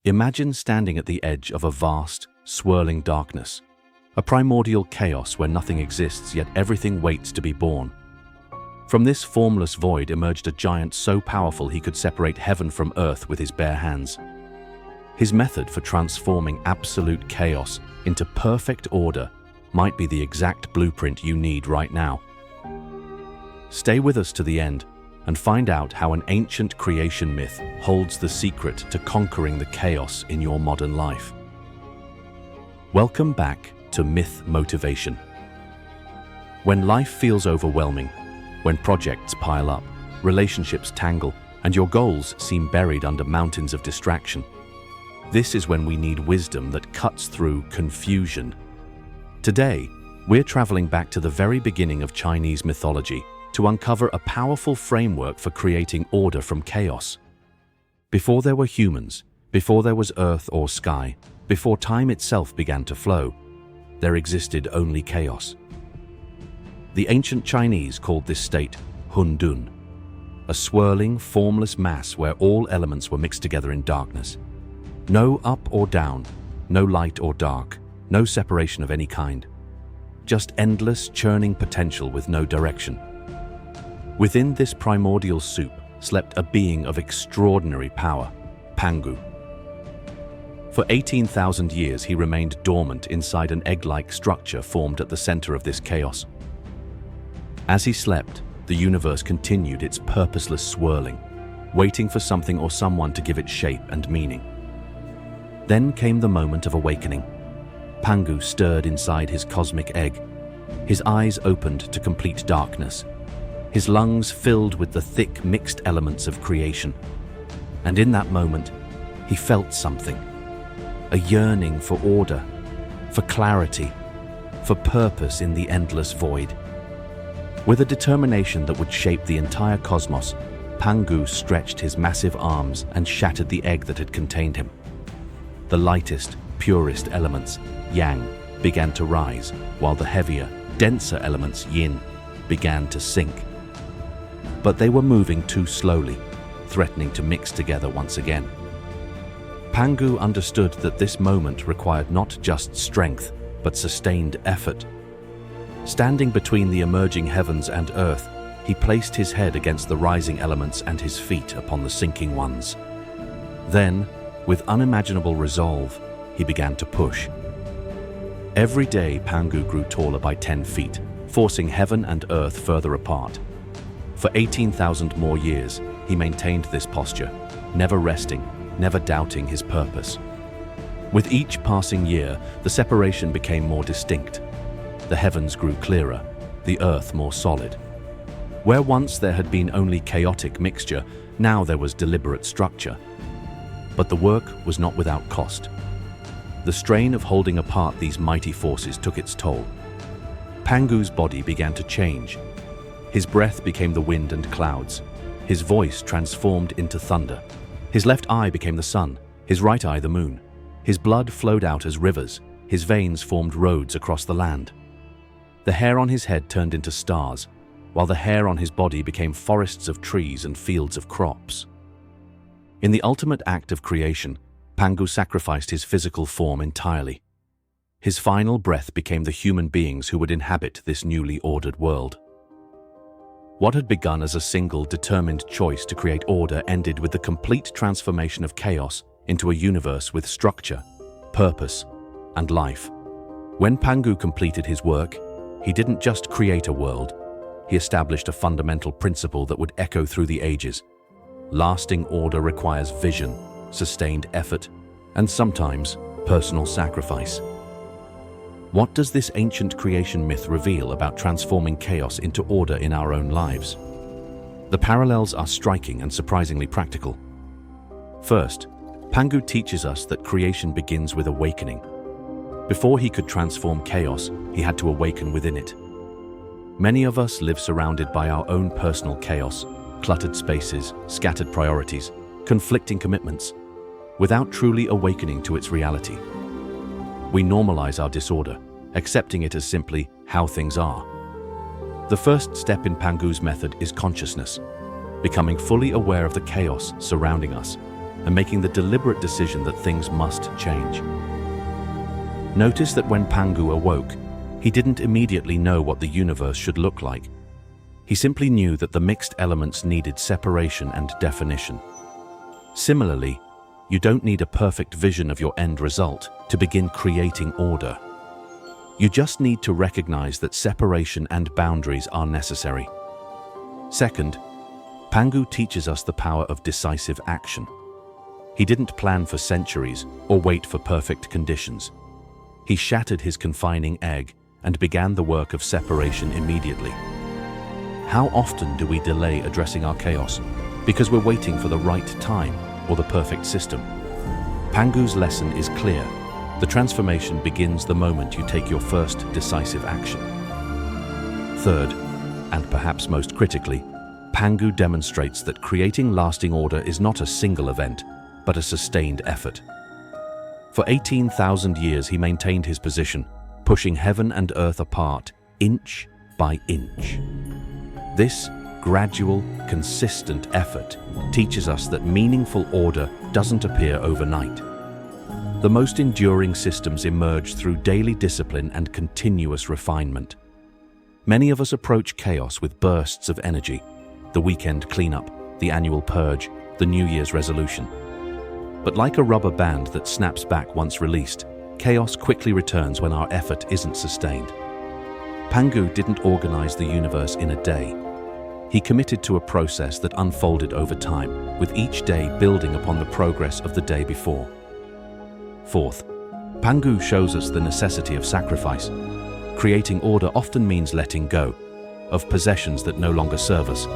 Imagine standing at the edge of a vast, swirling darkness, a primordial chaos where nothing exists yet everything waits to be born. From this formless void emerged a giant so powerful he could separate heaven from earth with his bare hands. His method for transforming absolute chaos into perfect order might be the exact blueprint you need right now. Stay with us to the end and find out how an ancient creation myth holds the secret to conquering the chaos in your modern life. Welcome back to Myth Motivation. When life feels overwhelming, when projects pile up, relationships tangle, and your goals seem buried under mountains of distraction, this is when we need wisdom that cuts through confusion. Today, we're traveling back to the very beginning of Chinese mythology to uncover a powerful framework for creating order from chaos. Before there were humans, before there was earth or sky, before time itself began to flow, there existed only chaos. The ancient Chinese called this state Hundun, a swirling, formless mass where all elements were mixed together in darkness. No up or down, no light or dark, no separation of any kind. Just endless, churning potential with no direction. Within this primordial soup slept a being of extraordinary power, Pangu. For 18,000 years he remained dormant inside an egg-like structure formed at the center of this chaos. As he slept, the universe continued its purposeless swirling, waiting for something or someone to give it shape and meaning. Then came the moment of awakening. Pangu stirred inside his cosmic egg. His eyes opened to complete darkness. His lungs filled with the thick, mixed elements of creation. And in that moment, he felt something. A yearning for order, for clarity, for purpose in the endless void. With a determination that would shape the entire cosmos, Pangu stretched his massive arms and shattered the egg that had contained him. The lightest, purest elements, yang, began to rise, while the heavier, denser elements, yin, began to sink. But they were moving too slowly, threatening to mix together once again. Pangu understood that this moment required not just strength, but sustained effort. Standing between the emerging heavens and earth, he placed his head against the rising elements and his feet upon the sinking ones. Then, with unimaginable resolve, he began to push. Every day, Pangu grew taller by 10 feet, forcing heaven and earth further apart. For 18,000 more years, he maintained this posture, never resting, never doubting his purpose. With each passing year, the separation became more distinct. The heavens grew clearer, the earth more solid. Where once there had been only chaotic mixture, now there was deliberate structure. But the work was not without cost. The strain of holding apart these mighty forces took its toll. Pangu's body began to change. His breath became the wind and clouds. His voice transformed into thunder. His left eye became the sun, his right eye the moon. His blood flowed out as rivers. His veins formed roads across the land. The hair on his head turned into stars, while the hair on his body became forests of trees and fields of crops. In the ultimate act of creation, Pangu sacrificed his physical form entirely. His final breath became the human beings who would inhabit this newly ordered world. What had begun as a single, determined choice to create order ended with the complete transformation of chaos into a universe with structure, purpose, and life. When Pangu completed his work, he didn't just create a world, he established a fundamental principle that would echo through the ages. Lasting order requires vision, sustained effort, and sometimes personal sacrifice. What does this ancient creation myth reveal about transforming chaos into order in our own lives? The parallels are striking and surprisingly practical. First, Pangu teaches us that creation begins with awakening. Before he could transform chaos, he had to awaken within it. Many of us live surrounded by our own personal chaos, cluttered spaces, scattered priorities, conflicting commitments, without truly awakening to its reality. We normalize our disorder, accepting it as simply how things are. The first step in Pangu's method is consciousness, becoming fully aware of the chaos surrounding us. and making the deliberate decision that things must change. Notice that when Pangu awoke, he didn't immediately know what the universe should look like. He simply knew that the mixed elements needed separation and definition. Similarly, you don't need a perfect vision of your end result to begin creating order. You just need to recognize that separation and boundaries are necessary. Second, Pangu teaches us the power of decisive action. He didn't plan for centuries or wait for perfect conditions. He shattered his confining egg and began the work of separation immediately. How often do we delay addressing our chaos because we're waiting for the right time or the perfect system? Pangu's lesson is clear. The transformation begins the moment you take your first decisive action. Third, and perhaps most critically, Pangu demonstrates that creating lasting order is not a single event, but a sustained effort. For 18,000 years he maintained his position, pushing heaven and earth apart, inch by inch. This gradual, consistent effort teaches us that meaningful order doesn't appear overnight. The most enduring systems emerge through daily discipline and continuous refinement. Many of us approach chaos with bursts of energy, the weekend cleanup, the annual purge, the New Year's resolution. But like a rubber band that snaps back once released, chaos quickly returns when our effort isn't sustained. Pangu didn't organize the universe in a day. He committed to a process that unfolded over time, with each day building upon the progress of the day before. Fourth, Pangu shows us the necessity of sacrifice. Creating order often means letting go of possessions that no longer serve us,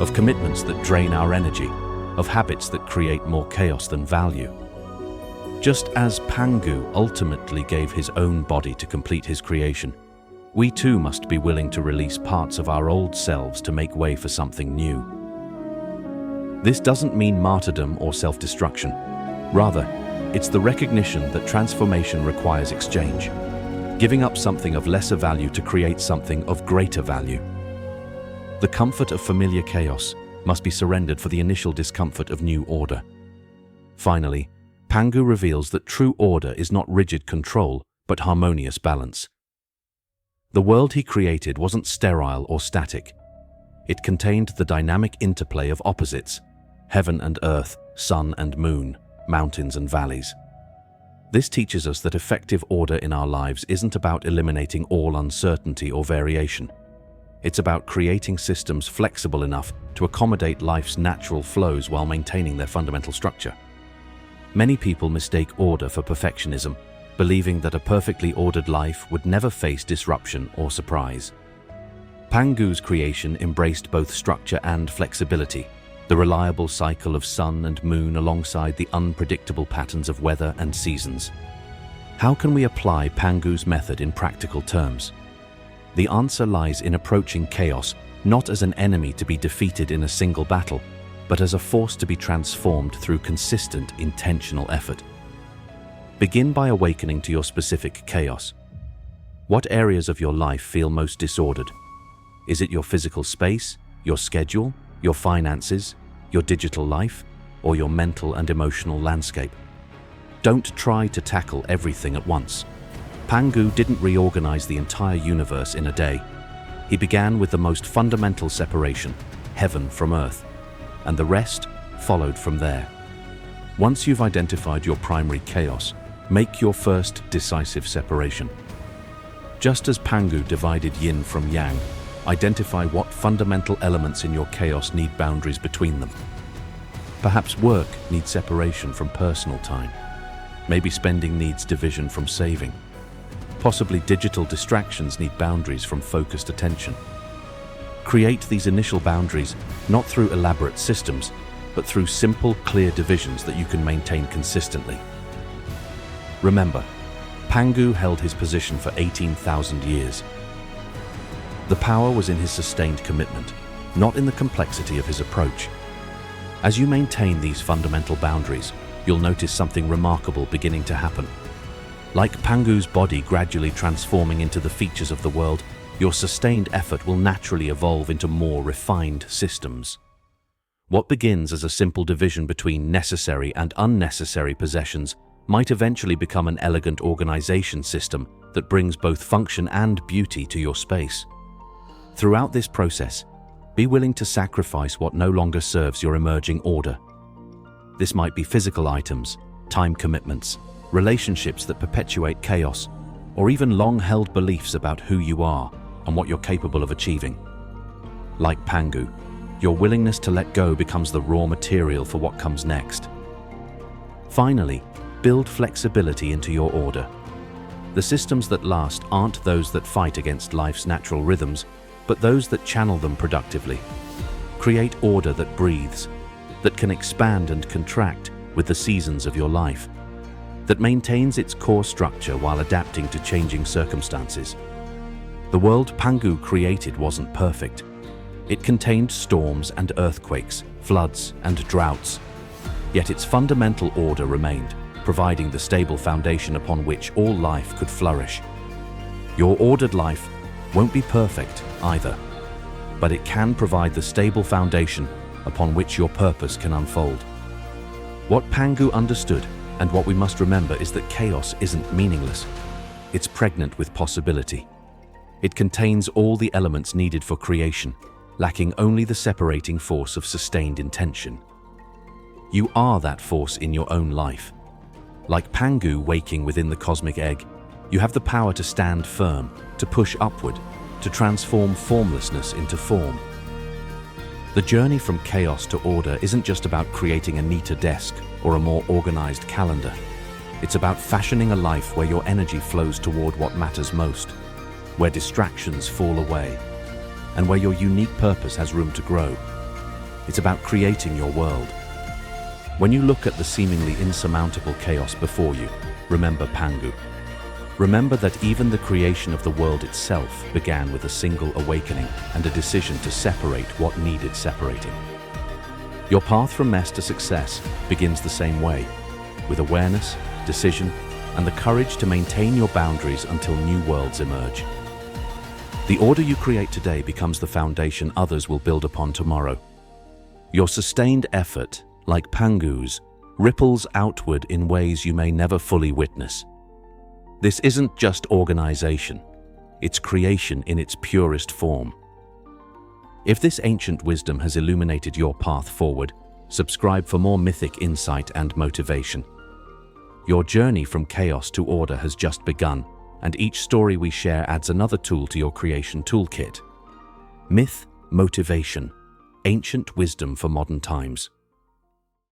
of commitments that drain our energy, of habits that create more chaos than value. Just as Pangu ultimately gave his own body to complete his creation, we too must be willing to release parts of our old selves to make way for something new. This doesn't mean martyrdom or self-destruction. Rather, it's the recognition that transformation requires exchange, giving up something of lesser value to create something of greater value. The comfort of familiar chaos must be surrendered for the initial discomfort of new order. Finally, Pangu reveals that true order is not rigid control, but harmonious balance. The world he created wasn't sterile or static. It contained the dynamic interplay of opposites: heaven and earth, sun and moon, mountains and valleys. This teaches us that effective order in our lives isn't about eliminating all uncertainty or variation. It's about creating systems flexible enough to accommodate life's natural flows while maintaining their fundamental structure. Many people mistake order for perfectionism, believing that a perfectly ordered life would never face disruption or surprise. Pangu's creation embraced both structure and flexibility, the reliable cycle of sun and moon alongside the unpredictable patterns of weather and seasons. How can we apply Pangu's method in practical terms? The answer lies in approaching chaos not as an enemy to be defeated in a single battle, but as a force to be transformed through consistent, intentional effort. Begin by awakening to your specific chaos. What areas of your life feel most disordered? Is it your physical space, your schedule, your finances, your digital life, or your mental and emotional landscape? Don't try to tackle everything at once. Pangu didn't reorganize the entire universe in a day. He began with the most fundamental separation, heaven from earth, and the rest followed from there. Once you've identified your primary chaos, make your first decisive separation. Just as Pangu divided yin from yang, identify what fundamental elements in your chaos need boundaries between them. Perhaps work needs separation from personal time. Maybe spending needs division from saving. Possibly digital distractions need boundaries from focused attention. Create these initial boundaries not through elaborate systems, but through simple, clear divisions that you can maintain consistently. Remember, Pangu held his position for 18,000 years. The power was in his sustained commitment, not in the complexity of his approach. As you maintain these fundamental boundaries, you'll notice something remarkable beginning to happen. Like Pangu's body gradually transforming into the features of the world, your sustained effort will naturally evolve into more refined systems. What begins as a simple division between necessary and unnecessary possessions might eventually become an elegant organization system that brings both function and beauty to your space. Throughout this process, be willing to sacrifice what no longer serves your emerging order. This might be physical items, time commitments, relationships that perpetuate chaos, or even long-held beliefs about who you are and what you're capable of achieving. Like Pangu, your willingness to let go becomes the raw material for what comes next. Finally, build flexibility into your order. The systems that last aren't those that fight against life's natural rhythms, but those that channel them productively. Create order that breathes, that can expand and contract with the seasons of your life, that maintains its core structure while adapting to changing circumstances. The world Pangu created wasn't perfect. It contained storms and earthquakes, floods and droughts. Yet its fundamental order remained, providing the stable foundation upon which all life could flourish. Your ordered life won't be perfect either, but it can provide the stable foundation upon which your purpose can unfold. What Pangu understood, and what we must remember, is that chaos isn't meaningless. It's pregnant with possibility. It contains all the elements needed for creation, lacking only the separating force of sustained intention. You are that force in your own life. Like Pangu waking within the cosmic egg, you have the power to stand firm, to push upward, to transform formlessness into form. The journey from chaos to order isn't just about creating a neater desk or a more organized calendar. It's about fashioning a life where your energy flows toward what matters most, where distractions fall away, and where your unique purpose has room to grow. It's about creating your world. When you look at the seemingly insurmountable chaos before you, remember Pangu. Remember that even the creation of the world itself began with a single awakening and a decision to separate what needed separating. Your path from mess to success begins the same way, with awareness, decision, and the courage to maintain your boundaries until new worlds emerge. The order you create today becomes the foundation others will build upon tomorrow. Your sustained effort, like Pangu's, ripples outward in ways you may never fully witness. This isn't just organization, it's creation in its purest form. If this ancient wisdom has illuminated your path forward, subscribe for more mythic insight and motivation. Your journey from chaos to order has just begun, and each story we share adds another tool to your creation toolkit. Myth, motivation, ancient wisdom for modern times.